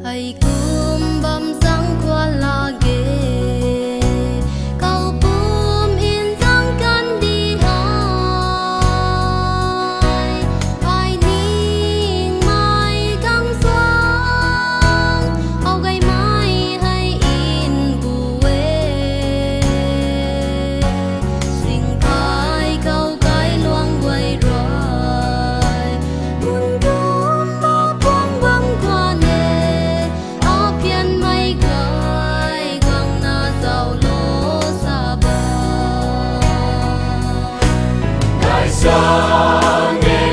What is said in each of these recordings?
Hãy cùng bấm sáng qua là ghê câu bùm in dáng căn đi hỏi ai nín mai căng xoang ao gây mai hay in buê sinh thái câu cái loang quay rồi buồn buồn mà quăng quăng qua nè pian mai gai quang na giàu lố sa ba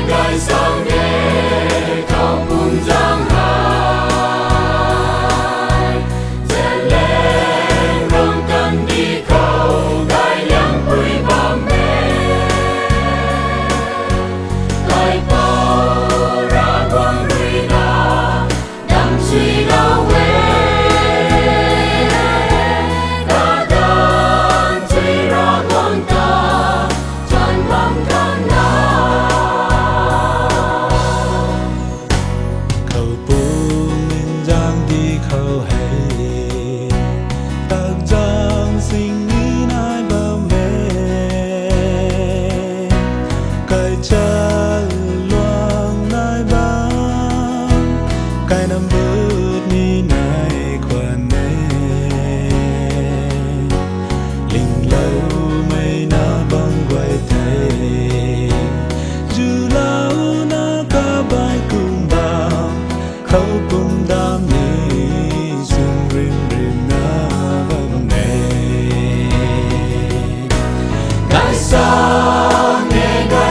gai sang nghe câu bùn giang hai dệt lên rong cần đi câu gai yang bụi ba mê gai bao ra quang rui na đam suy đau cái năm bước ni này quan nè linh lâu mây na băng quay thề dù lâu na cả bài cùng bao khâu cùng đam ni sung rim rim na băng nè gai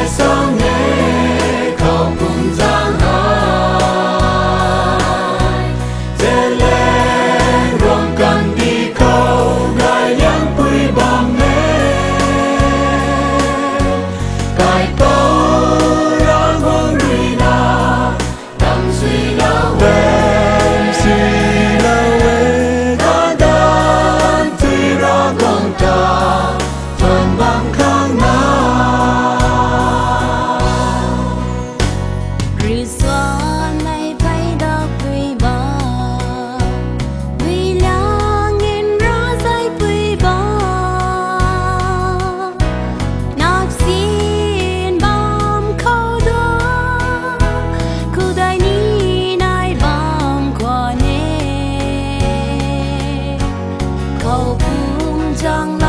sang nghe khâu cùng giang chẳng